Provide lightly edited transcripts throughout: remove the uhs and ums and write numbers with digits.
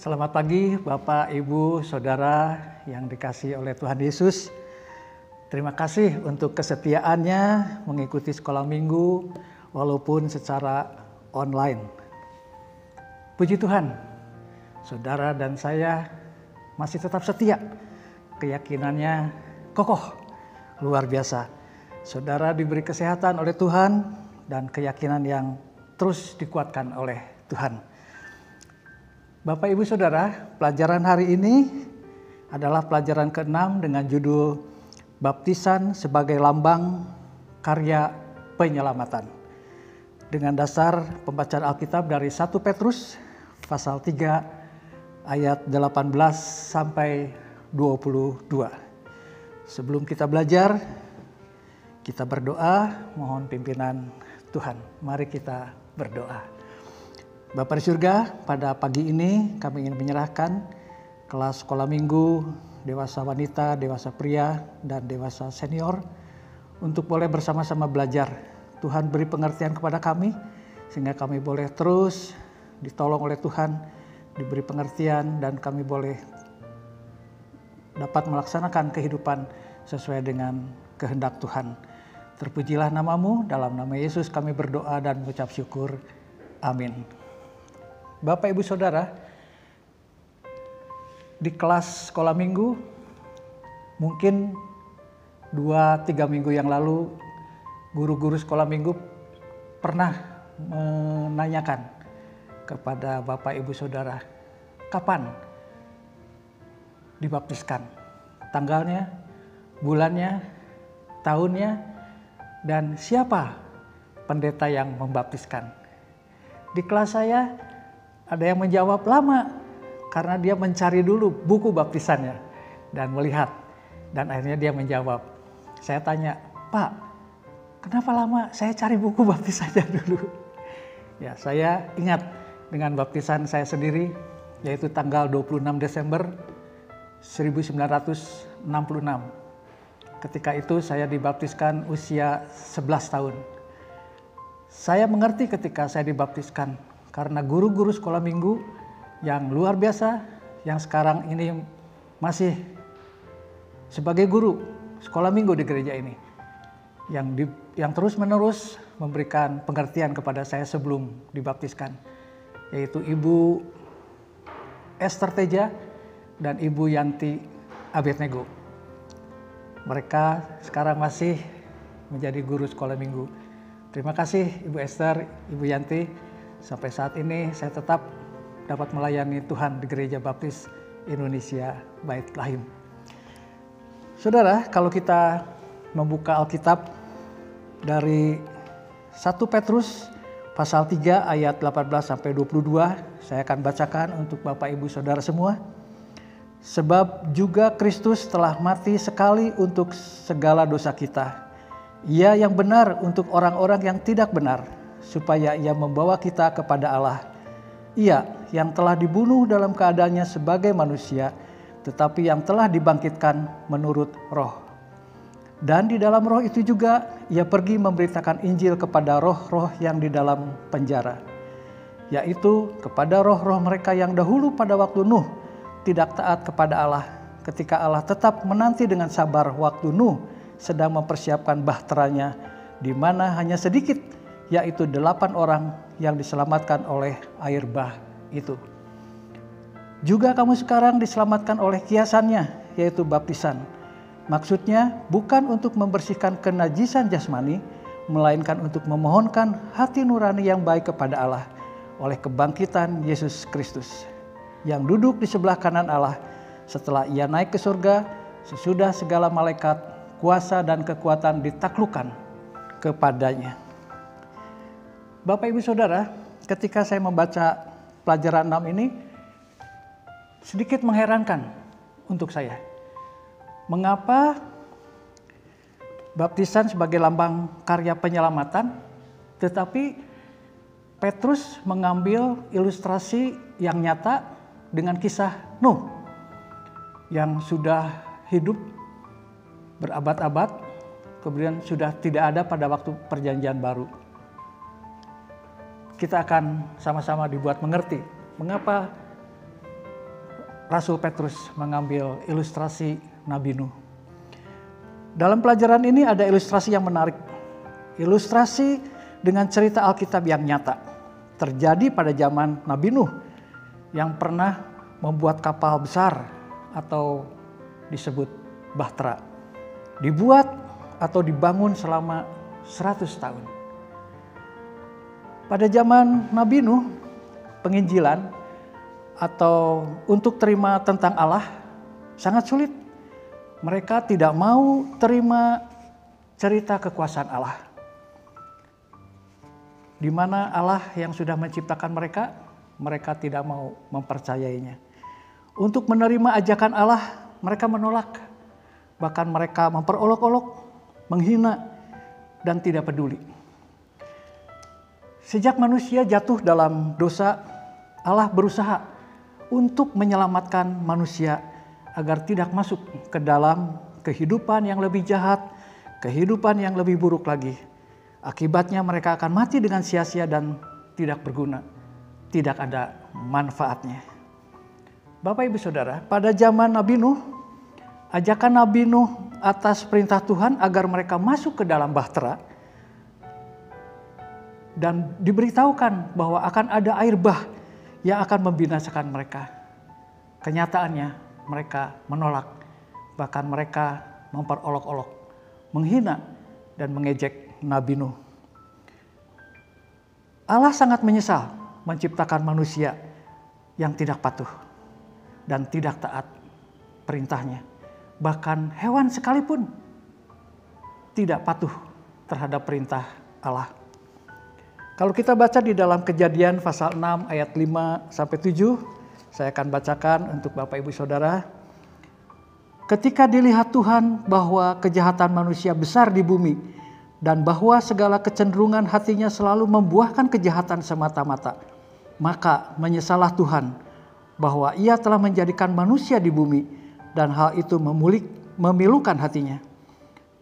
Selamat pagi Bapak, Ibu, Saudara yang dikasihi oleh Tuhan Yesus. Terima kasih untuk kesetiaannya mengikuti sekolah minggu walaupun secara online. Puji Tuhan, saudara dan saya masih tetap setia. Keyakinannya kokoh, luar biasa. Saudara diberi kesehatan oleh Tuhan dan keyakinan yang terus dikuatkan oleh Tuhan. Bapak, Ibu, Saudara, pelajaran hari ini adalah pelajaran ke-6 dengan judul Baptisan sebagai Lambang Karya Penyelamatan. Dengan dasar pembacaan Alkitab dari 1 Petrus pasal 3 ayat 18 sampai 22. Sebelum kita belajar, kita berdoa, mohon pimpinan Tuhan. Mari kita berdoa. Bapa di surga, pada pagi ini kami ingin menyerahkan kelas sekolah minggu dewasa wanita, dewasa pria, dan dewasa senior untuk boleh bersama-sama belajar. Tuhan beri pengertian kepada kami sehingga kami boleh terus ditolong oleh Tuhan, diberi pengertian dan kami boleh dapat melaksanakan kehidupan sesuai dengan kehendak Tuhan. Terpujilah namamu, dalam nama Yesus kami berdoa dan mengucap syukur. Amin. Bapak, Ibu, Saudara, di kelas sekolah minggu mungkin 2-3 minggu yang lalu guru-guru sekolah minggu pernah menanyakan kepada Bapak, Ibu, Saudara, kapan dibaptiskan? Tanggalnya, bulannya, tahunnya, dan siapa pendeta yang membaptiskan? Di kelas saya ada yang menjawab lama karena dia mencari dulu buku baptisannya dan melihat. Dan akhirnya dia menjawab. Saya tanya, Pak, kenapa lama? Saya cari buku baptisannya dulu. Ya, saya ingat dengan baptisan saya sendiri, yaitu tanggal 26 Desember 1966. Ketika itu saya dibaptiskan usia 11 tahun. Saya mengerti ketika saya dibaptiskan karena guru-guru sekolah minggu yang luar biasa yang sekarang ini masih sebagai guru sekolah minggu di gereja ini yang terus-menerus memberikan pengertian kepada saya sebelum dibaptiskan, yaitu Ibu Esther Teja dan Ibu Yanti Abednego. Mereka sekarang masih menjadi guru sekolah minggu. Terima kasih Ibu Esther, Ibu Yanti. Sampai saat ini saya tetap dapat melayani Tuhan di Gereja Baptis Indonesia Bait Lahim. Saudara, kalau kita membuka Alkitab dari 1 Petrus pasal 3 ayat 18 sampai 22, saya akan bacakan untuk Bapak, Ibu, Saudara semua. Sebab juga Kristus telah mati sekali untuk segala dosa kita. Ia yang benar untuk orang-orang yang tidak benar, supaya ia membawa kita kepada Allah. Ia yang telah dibunuh dalam keadaannya sebagai manusia, tetapi yang telah dibangkitkan menurut roh. Dan di dalam roh itu juga ia pergi memberitakan Injil kepada roh-roh yang di dalam penjara, yaitu kepada roh-roh mereka yang dahulu pada waktu Nuh tidak taat kepada Allah, ketika Allah tetap menanti dengan sabar waktu Nuh sedang mempersiapkan bahteranya, di mana hanya sedikit, yaitu 8 orang yang diselamatkan oleh air bah itu. Juga kamu sekarang diselamatkan oleh kiasannya, yaitu baptisan. Maksudnya bukan untuk membersihkan kenajisan jasmani, melainkan untuk memohonkan hati nurani yang baik kepada Allah oleh kebangkitan Yesus Kristus, yang duduk di sebelah kanan Allah setelah ia naik ke surga, sesudah segala malaikat, kuasa dan kekuatan ditaklukkan kepadanya. Bapak, Ibu, Saudara, ketika saya membaca pelajaran 6 ini sedikit mengherankan untuk saya. Mengapa baptisan sebagai lambang karya penyelamatan, tetapi Petrus mengambil ilustrasi yang nyata dengan kisah Nuh yang sudah hidup berabad-abad, kemudian sudah tidak ada pada waktu perjanjian baru. Kita akan sama-sama dibuat mengerti mengapa Rasul Petrus mengambil ilustrasi Nabi Nuh. Dalam pelajaran ini ada ilustrasi yang menarik. Ilustrasi dengan cerita Alkitab yang nyata. Terjadi pada zaman Nabi Nuh yang pernah membuat kapal besar atau disebut bahtera. Dibuat atau dibangun selama 100 tahun. Pada zaman Nabi Nuh, penginjilan atau untuk terima tentang Allah sangat sulit. Mereka tidak mau terima cerita kekuasaan Allah. Di mana Allah yang sudah menciptakan mereka, mereka tidak mau mempercayainya. Untuk menerima ajakan Allah, mereka menolak. Bahkan mereka memperolok-olok, menghina, dan tidak peduli. Sejak manusia jatuh dalam dosa, Allah berusaha untuk menyelamatkan manusia agar tidak masuk ke dalam kehidupan yang lebih jahat, kehidupan yang lebih buruk lagi. Akibatnya mereka akan mati dengan sia-sia dan tidak berguna, tidak ada manfaatnya. Bapak Ibu Saudara, pada zaman Nabi Nuh, ajakan Nabi Nuh atas perintah Tuhan agar mereka masuk ke dalam bahtera dan diberitahukan bahwa akan ada air bah yang akan membinasakan mereka. Kenyataannya mereka menolak, bahkan mereka memperolok-olok, menghina dan mengejek Nabi Nuh. Allah sangat menyesal menciptakan manusia yang tidak patuh dan tidak taat perintahnya. Bahkan hewan sekalipun tidak patuh terhadap perintah Allah. Kalau kita baca di dalam Kejadian pasal 6 ayat 5-7, saya akan bacakan untuk Bapak Ibu Saudara. Ketika dilihat Tuhan bahwa kejahatan manusia besar di bumi dan bahwa segala kecenderungan hatinya selalu membuahkan kejahatan semata-mata, maka menyesallah Tuhan bahwa Ia telah menjadikan manusia di bumi dan hal itu memilukan hatinya.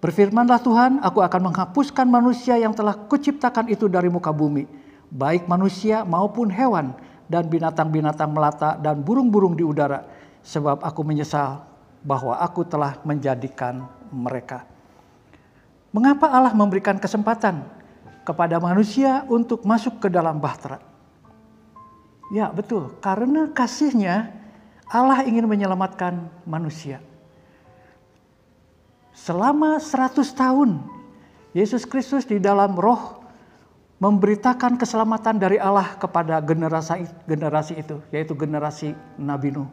Berfirmanlah Tuhan, aku akan menghapuskan manusia yang telah kuciptakan itu dari muka bumi, baik manusia maupun hewan dan binatang-binatang melata dan burung-burung di udara, sebab aku menyesal bahwa aku telah menjadikan mereka. Mengapa Allah memberikan kesempatan kepada manusia untuk masuk ke dalam bahtera? Ya betul, karena kasih-Nya Allah ingin menyelamatkan manusia. Selama 100 tahun, Yesus Kristus di dalam roh memberitakan keselamatan dari Allah kepada generasi itu, yaitu generasi Nabi Nuh.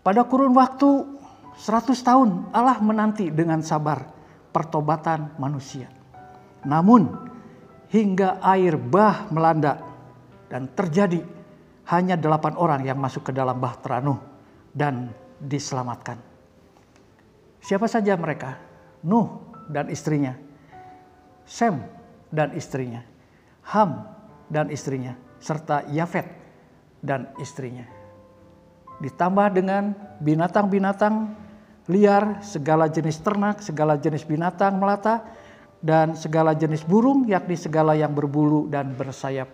Pada kurun waktu 100 tahun, Allah menanti dengan sabar pertobatan manusia. Namun, hingga air bah melanda dan terjadi, hanya 8 orang yang masuk ke dalam bahtera Nuh dan diselamatkan. Siapa saja mereka? Nuh dan istrinya, Sem dan istrinya, Ham dan istrinya, serta Yafet dan istrinya. Ditambah dengan binatang-binatang liar, segala jenis ternak, segala jenis binatang melata, dan segala jenis burung, yakni segala yang berbulu dan bersayap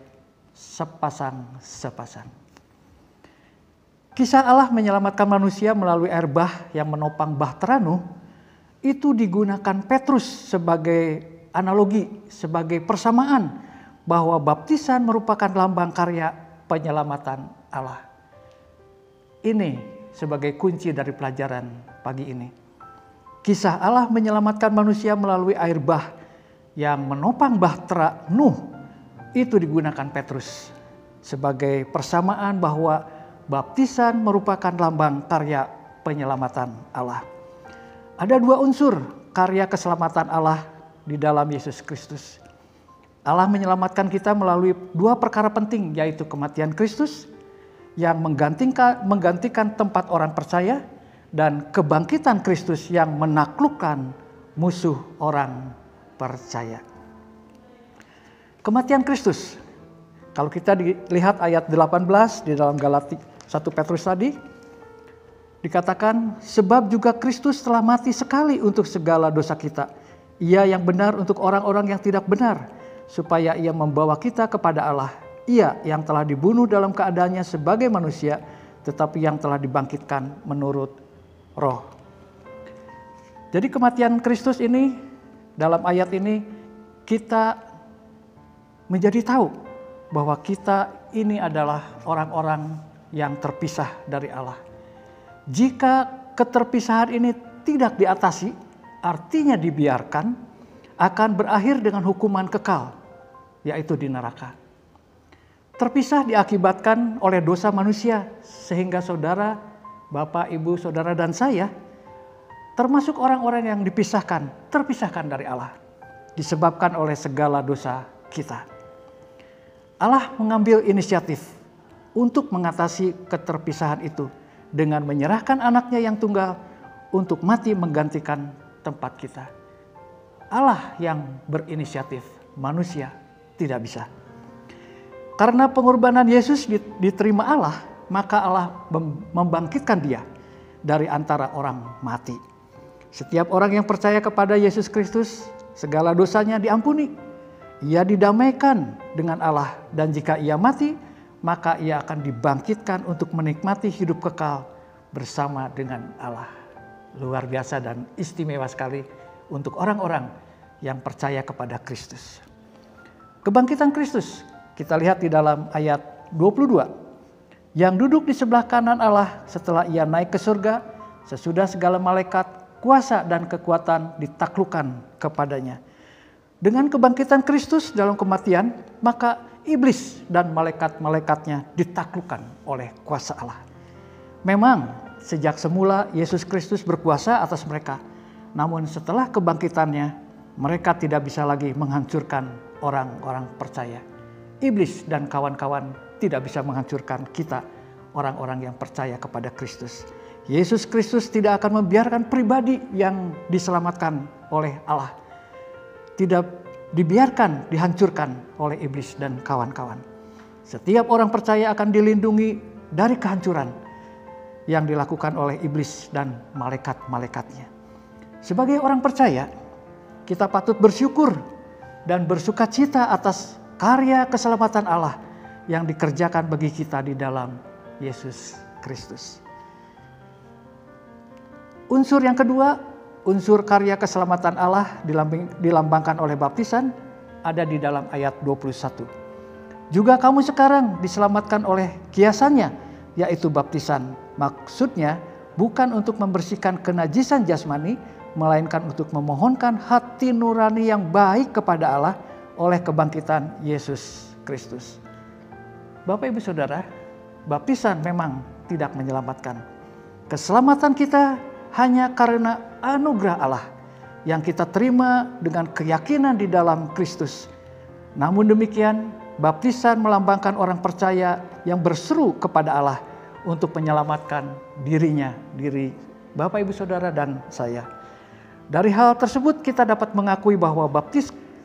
sepasang-sepasang. Kisah Allah menyelamatkan manusia melalui air bah yang menopang bahtera Nuh itu digunakan Petrus sebagai analogi, sebagai persamaan bahwa baptisan merupakan lambang karya penyelamatan Allah. Ini sebagai kunci dari pelajaran pagi ini. Kisah Allah menyelamatkan manusia melalui air bah yang menopang bahtera Nuh itu digunakan Petrus sebagai persamaan bahwa baptisan merupakan lambang karya penyelamatan Allah. Ada 2 unsur karya keselamatan Allah di dalam Yesus Kristus. Allah menyelamatkan kita melalui 2 perkara penting, yaitu kematian Kristus yang menggantikan tempat orang percaya dan kebangkitan Kristus yang menaklukkan musuh orang percaya. Kematian Kristus. Kalau kita lihat ayat 18 di dalam 1 Petrus tadi, dikatakan, sebab juga Kristus telah mati sekali untuk segala dosa kita. Ia yang benar untuk orang-orang yang tidak benar, supaya Ia membawa kita kepada Allah. Ia yang telah dibunuh dalam keadaannya sebagai manusia, tetapi yang telah dibangkitkan menurut roh. Jadi kematian Kristus ini, dalam ayat ini kita menjadi tahu bahwa kita ini adalah orang-orang yang terpisah dari Allah. Jika keterpisahan ini tidak diatasi, artinya dibiarkan, akan berakhir dengan hukuman kekal, yaitu di neraka. Terpisah diakibatkan oleh dosa manusia, sehingga saudara, Bapak, Ibu, saudara, dan saya, termasuk orang-orang yang terpisahkan dari Allah, disebabkan oleh segala dosa kita. Allah mengambil inisiatif untuk mengatasi keterpisahan itu dengan menyerahkan anaknya yang tunggal untuk mati menggantikan tempat kita. Allah yang berinisiatif, manusia tidak bisa. Karena pengorbanan Yesus diterima Allah, maka Allah membangkitkan dia dari antara orang mati. Setiap orang yang percaya kepada Yesus Kristus, segala dosanya diampuni. Ia didamaikan dengan Allah, dan jika ia mati, maka ia akan dibangkitkan untuk menikmati hidup kekal bersama dengan Allah. Luar biasa dan istimewa sekali untuk orang-orang yang percaya kepada Kristus. Kebangkitan Kristus kita lihat di dalam ayat 22. Yang duduk di sebelah kanan Allah setelah ia naik ke surga, sesudah segala malaikat, kuasa dan kekuatan ditaklukkan kepadanya. Dengan kebangkitan Kristus dalam kematian, maka iblis dan malaikat-malaikatnya ditaklukkan oleh kuasa Allah. Memang sejak semula Yesus Kristus berkuasa atas mereka. Namun setelah kebangkitannya, mereka tidak bisa lagi menghancurkan orang-orang percaya. Iblis dan kawan-kawan tidak bisa menghancurkan kita, orang-orang yang percaya kepada Kristus. Yesus Kristus tidak akan membiarkan pribadi yang diselamatkan oleh Allah tidak dibiarkan dihancurkan oleh iblis dan kawan-kawan. Setiap orang percaya akan dilindungi dari kehancuran yang dilakukan oleh iblis dan malaikat-malaikatnya. Sebagai orang percaya, kita patut bersyukur dan bersukacita atas karya keselamatan Allah yang dikerjakan bagi kita di dalam Yesus Kristus. Unsur yang kedua, unsur karya keselamatan Allah dilambangkan oleh baptisan ada di dalam ayat 21. Juga kamu sekarang diselamatkan oleh kiasannya, yaitu baptisan. Maksudnya bukan untuk membersihkan kenajisan jasmani, melainkan untuk memohonkan hati nurani yang baik kepada Allah oleh kebangkitan Yesus Kristus. Bapak, Ibu, Saudara, baptisan memang tidak menyelamatkan. Keselamatan kita hanya karena anugerah Allah yang kita terima dengan keyakinan di dalam Kristus. Namun demikian, baptisan melambangkan orang percaya yang berseru kepada Allah untuk menyelamatkan diri Bapak, Ibu, Saudara, dan saya. Dari hal tersebut kita dapat mengakui bahwa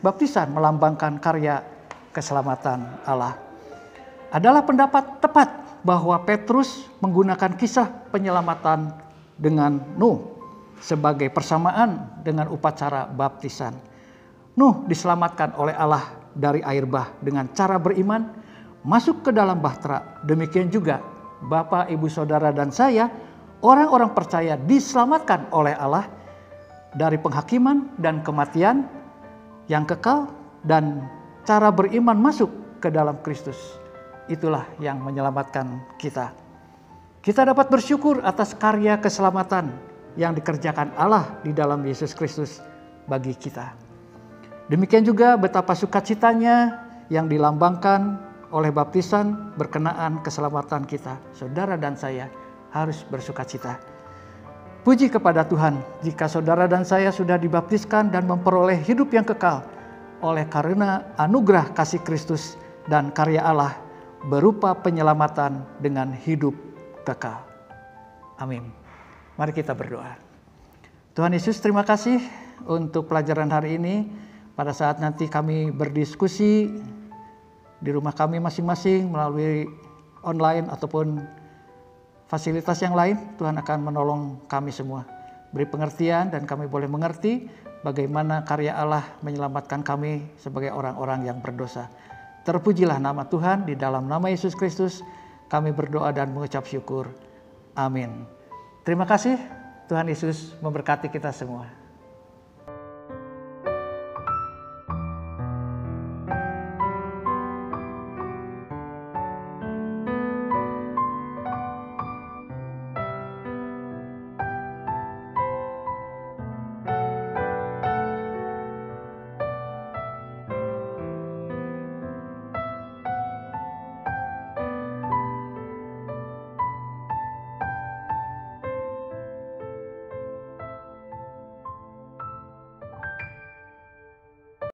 baptisan melambangkan karya keselamatan Allah. Adalah pendapat tepat bahwa Petrus menggunakan kisah penyelamatan dengan Nuh sebagai persamaan dengan upacara baptisan. Nuh diselamatkan oleh Allah dari air bah dengan cara beriman masuk ke dalam bahtera. Demikian juga Bapak, Ibu, Saudara, dan saya, orang-orang percaya diselamatkan oleh Allah dari penghakiman dan kematian yang kekal dan cara beriman masuk ke dalam Kristus. Itulah yang menyelamatkan kita. Kita dapat bersyukur atas karya keselamatan yang dikerjakan Allah di dalam Yesus Kristus bagi kita. Demikian juga betapa sukacitanya yang dilambangkan oleh baptisan berkenaan keselamatan kita. Saudara dan saya harus bersukacita. Puji kepada Tuhan jika saudara dan saya sudah dibaptiskan dan memperoleh hidup yang kekal oleh karena anugerah kasih Kristus dan karya Allah berupa penyelamatan dengan hidup kekal. Amin. Mari kita berdoa. Tuhan Yesus, terima kasih untuk pelajaran hari ini. Pada saat nanti kami berdiskusi di rumah kami masing-masing melalui online ataupun fasilitas yang lain, Tuhan akan menolong kami semua. Beri pengertian dan kami boleh mengerti bagaimana karya Allah menyelamatkan kami sebagai orang-orang yang berdosa. Terpujilah nama Tuhan, di dalam nama Yesus Kristus Kami berdoa dan mengucap syukur. Amin. Terima kasih. Tuhan Yesus memberkati kita semua.